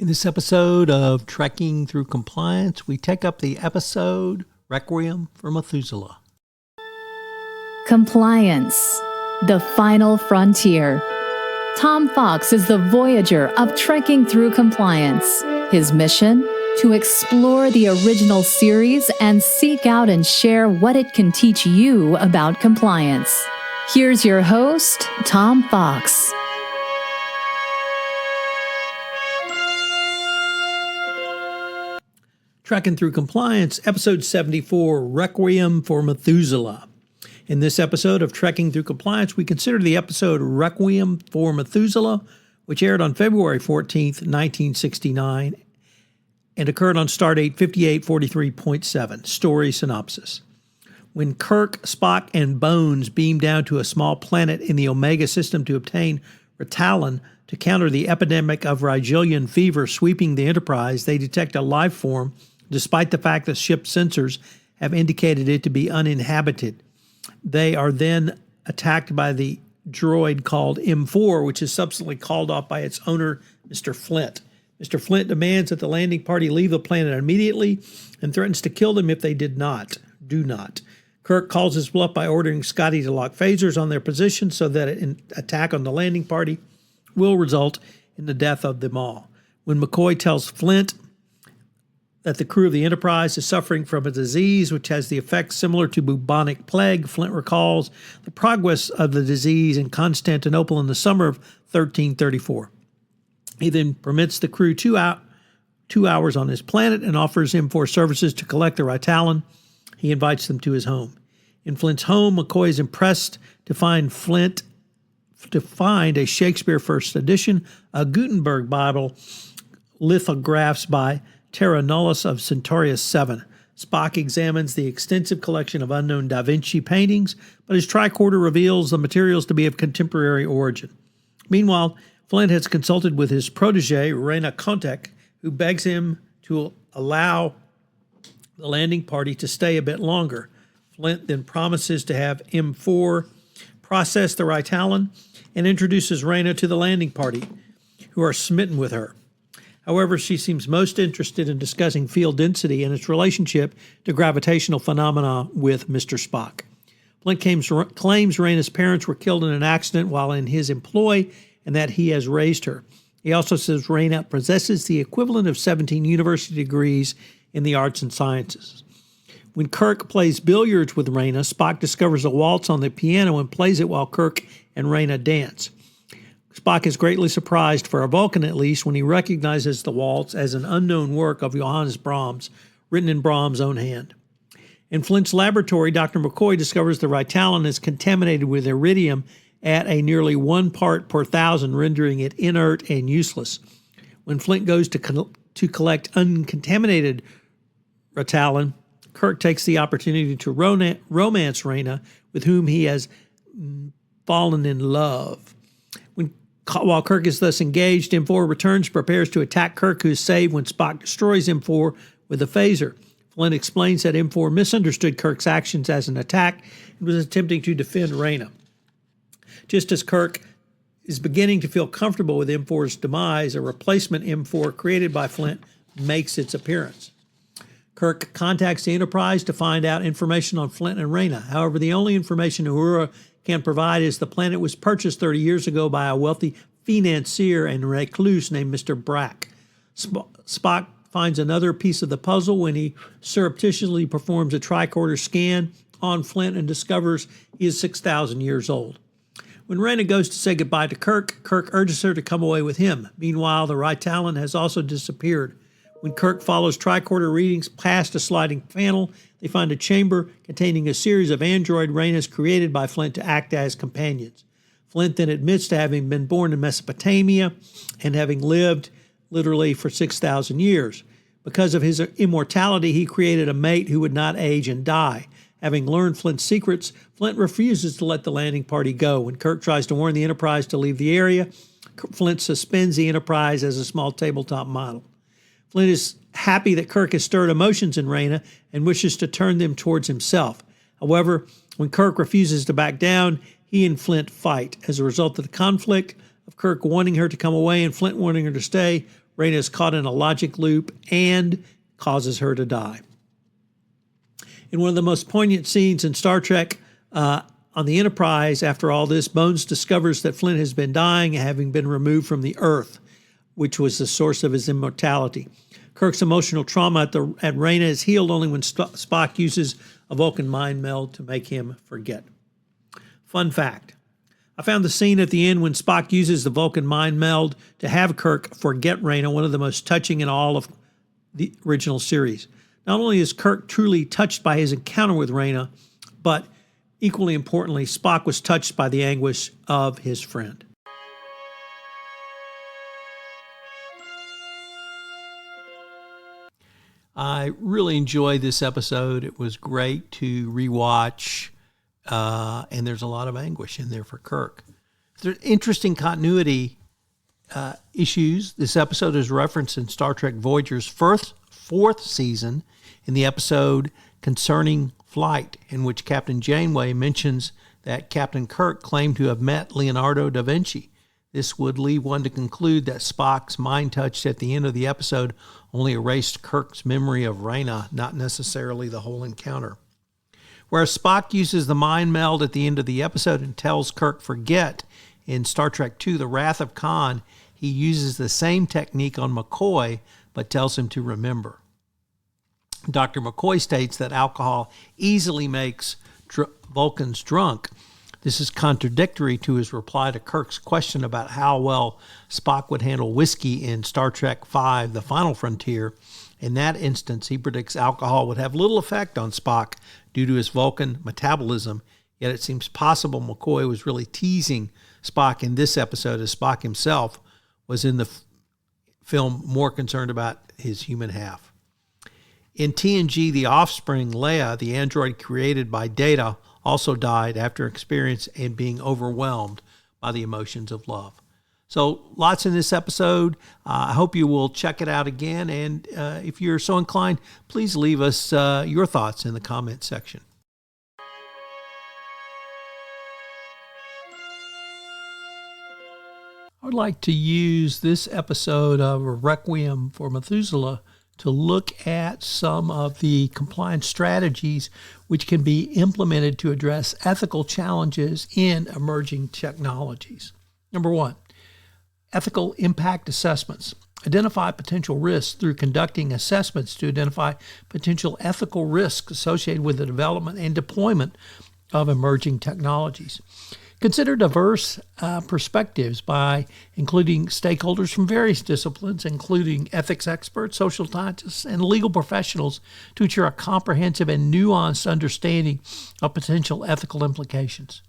In this episode of Trekking Through Compliance, we take up the episode Requiem for Methuselah. Compliance, the final frontier. Tom Fox is the voyager of Trekking Through Compliance. His mission? To explore the original series and seek out and share what it can teach you about compliance. Here's your host, Tom Fox. Trekking Through Compliance, Episode 74, Requiem for Methuselah. In this episode of Trekking Through Compliance, we consider the episode Requiem for Methuselah, which aired on February 14th, 1969, and occurred on Stardate 5843.7. Story synopsis. When Kirk, Spock, and Bones beam down to a small planet in the Omega system to obtain Ritalin to counter the epidemic of Rigelian fever sweeping the Enterprise, they detect a life form despite the fact that ship's sensors have indicated it to be uninhabited. They are then attacked by the droid called M4, which is subsequently called off by its owner, Mr. Flint. Mr. Flint demands that the landing party leave the planet immediately and threatens to kill them if they do not. Kirk calls his bluff by ordering Scotty to lock phasers on their position so that an attack on the landing party will result in the death of them all. When McCoy tells Flint that the crew of the Enterprise is suffering from a disease which has the effects similar to bubonic plague, Flint recalls the progress of the disease in Constantinople in the summer of 1334. He then permits the crew 2 hours on his planet and offers him for services to collect the Ritalin. He invites them to his home. In Flint's home, McCoy is impressed to find a Shakespeare first edition, a Gutenberg Bible, lithographs by Terra Nullis of Centaurus 7. Spock examines the extensive collection of unknown Da Vinci paintings, but his tricorder reveals the materials to be of contemporary origin. Meanwhile, Flint has consulted with his protege, Rayna, who begs him to allow the landing party to stay a bit longer. Flint then promises to have M4 process the Ritalin and introduces Rayna to the landing party, who are smitten with her. However, she seems most interested in discussing field density and its relationship to gravitational phenomena with Mr. Spock. Flint claims Rayna's parents were killed in an accident while in his employ and that he has raised her. He also says Rayna possesses the equivalent of 17 university degrees in the arts and sciences. When Kirk plays billiards with Rayna, Spock discovers a waltz on the piano and plays it while Kirk and Rayna dance. Spock is greatly surprised, for a Vulcan at least, when he recognizes the waltz as an unknown work of Johannes Brahms, written in Brahms' own hand. In Flint's laboratory, Dr. McCoy discovers the Ritalin is contaminated with iridium at a nearly 1 part per thousand, rendering it inert and useless. When Flint goes to collect uncontaminated Ritalin, Kirk takes the opportunity to romance Rayna, with whom he has fallen in love. While Kirk is thus engaged, M4 returns, prepares to attack Kirk, who is saved when Spock destroys M4 with a phaser. Flint explains that M4 misunderstood Kirk's actions as an attack and was attempting to defend Rayna. Just as Kirk is beginning to feel comfortable with M4's demise, a replacement M4 created by Flint makes its appearance. Kirk contacts the Enterprise to find out information on Flint and Rayna. However, the only information Uhura can provide is the planet was purchased 30 years ago by a wealthy financier and recluse named Mr. Brack. Spock finds another piece of the puzzle when he surreptitiously performs a tricorder scan on Flint and discovers he is 6,000 years old. When Rayna goes to say goodbye to Kirk, Kirk urges her to come away with him. Meanwhile, the Ritalin has also disappeared. When Kirk follows tricorder readings past a sliding panel, they find a chamber containing a series of android Raynas created by Flint to act as companions. Flint then admits to having been born in Mesopotamia and having lived literally for 6,000 years. Because of his immortality, he created a mate who would not age and die. Having learned Flint's secrets, Flint refuses to let the landing party go. When Kirk tries to warn the Enterprise to leave the area, Flint suspends the Enterprise as a small tabletop model. Flint is happy that Kirk has stirred emotions in Rayna and wishes to turn them towards himself. However, when Kirk refuses to back down, he and Flint fight. As a result of the conflict of Kirk wanting her to come away and Flint wanting her to stay, Rayna is caught in a logic loop and causes her to die. In one of the most poignant scenes in Star Trek, on the Enterprise, after all this, Bones discovers that Flint has been dying, having been removed from the Earth, which was the source of his immortality. Kirk's emotional trauma at Rayna is healed only when Spock uses a Vulcan mind meld to make him forget. Fun fact. I found the scene at the end when Spock uses the Vulcan mind meld to have Kirk forget Rayna one of the most touching in all of the original series. Not only is Kirk truly touched by his encounter with Rayna, but equally importantly, Spock was touched by the anguish of his friend. I really enjoyed this episode. It was great to rewatch, and there's a lot of anguish in there for Kirk. There's interesting continuity issues. This episode is referenced in Star Trek Voyager's fourth season in the episode Concerning Flight, in which Captain Janeway mentions that Captain Kirk claimed to have met Leonardo da Vinci. This would lead one to conclude that Spock's mind touch at the end of the episode only erased Kirk's memory of Rayna, not necessarily the whole encounter. Whereas Spock uses the mind meld at the end of the episode and tells Kirk forget, in Star Trek II, The Wrath of Khan, he uses the same technique on McCoy, but tells him to remember. Dr. McCoy states that alcohol easily makes Vulcans drunk. This is contradictory to his reply to Kirk's question about how well Spock would handle whiskey in Star Trek V, The Final Frontier. In that instance, he predicts alcohol would have little effect on Spock due to his Vulcan metabolism, yet it seems possible McCoy was really teasing Spock in this episode, as Spock himself was in the film more concerned about his human half. In TNG, The Offspring, Leia, the android created by Data, also died after experience and being overwhelmed by the emotions of love. So lots in this episode. I hope you will check it out again. And if you're so inclined, please leave us your thoughts in the comment section. I would like to use this episode of Requiem for Methuselah to look at some of the compliance strategies which can be implemented to address ethical challenges in emerging technologies. Number one, ethical impact assessments. Identify potential risks through conducting assessments to identify potential ethical risks associated with the development and deployment of emerging technologies. Consider diverse perspectives by including stakeholders from various disciplines, including ethics experts, social scientists, and legal professionals, to ensure a comprehensive and nuanced understanding of potential ethical implications.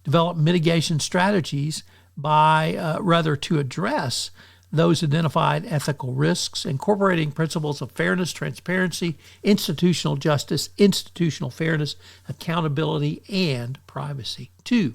Develop mitigation strategies to address those identified ethical risks, incorporating principles of fairness, transparency, institutional justice, institutional fairness, accountability, and privacy. 2.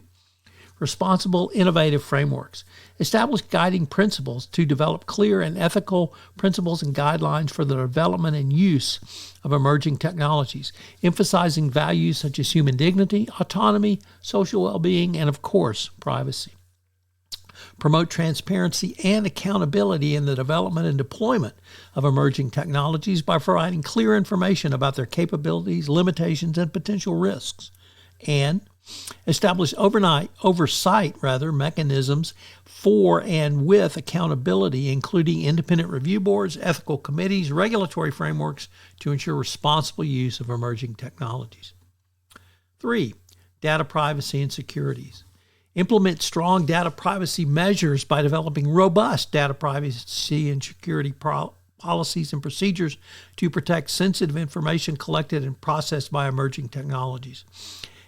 Responsible, innovative frameworks. Establish guiding principles to develop clear and ethical principles and guidelines for the development and use of emerging technologies, emphasizing values such as human dignity, autonomy, social well-being, and, of course, privacy. Promote transparency and accountability in the development and deployment of emerging technologies by providing clear information about their capabilities, limitations, and potential risks. And establish oversight mechanisms for and with accountability, including independent review boards, ethical committees, regulatory frameworks to ensure responsible use of emerging technologies. 3. Data privacy and securities. Implement strong data privacy measures by developing robust data privacy and security policies and procedures to protect sensitive information collected and processed by emerging technologies.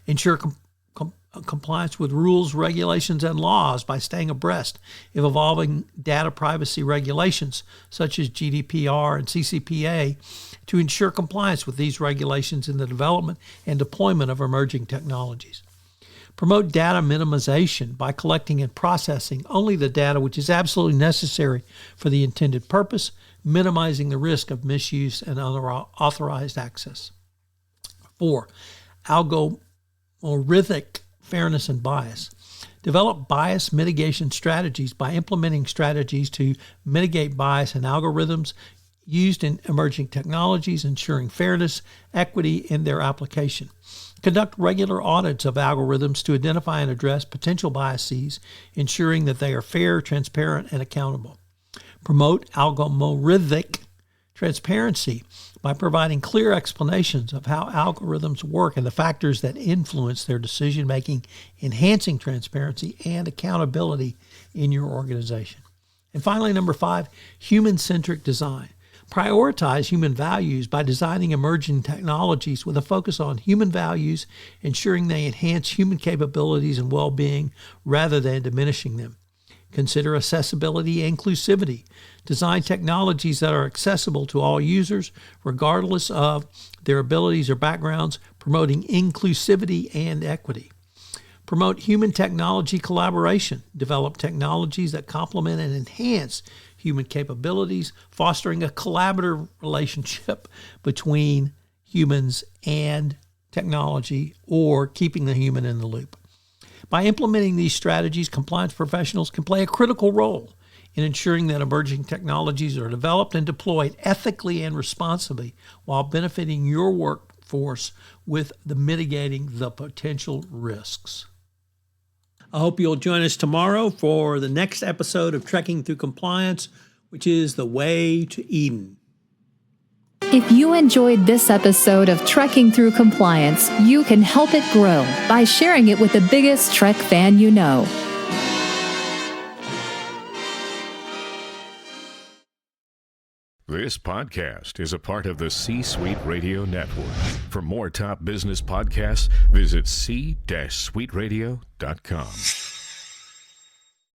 Ensure compliance with rules, regulations, and laws by staying abreast of evolving data privacy regulations such as GDPR and CCPA to ensure compliance with these regulations in the development and deployment of emerging technologies. Promote data minimization by collecting and processing only the data which is absolutely necessary for the intended purpose, minimizing the risk of misuse and unauthorized access. 4. Algorithmic fairness and bias. Develop bias mitigation strategies by implementing strategies to mitigate bias in algorithms used in emerging technologies, ensuring fairness, equity in their application. Conduct regular audits of algorithms to identify and address potential biases, ensuring that they are fair, transparent, and accountable. Promote algorithmic transparency by providing clear explanations of how algorithms work and the factors that influence their decision-making, enhancing transparency and accountability in your organization. And finally, number 5, human-centric design. Prioritize human values by designing emerging technologies with a focus on human values, ensuring they enhance human capabilities and well-being rather than diminishing them. Consider accessibility and inclusivity. Design technologies that are accessible to all users, regardless of their abilities or backgrounds, promoting inclusivity and equity. Promote human technology collaboration. Develop technologies that complement and enhance human capabilities, fostering a collaborative relationship between humans and technology, or keeping the human in the loop. By implementing these strategies, compliance professionals can play a critical role in ensuring that emerging technologies are developed and deployed ethically and responsibly while benefiting your workforce with mitigating the potential risks. I hope you'll join us tomorrow for the next episode of Trekking Through Compliance, which is The Way to Eden. If you enjoyed this episode of Trekking Through Compliance, you can help it grow by sharing it with the biggest Trek fan you know. This podcast is a part of the C-Suite Radio Network. For more top business podcasts, visit c-suiteradio.com.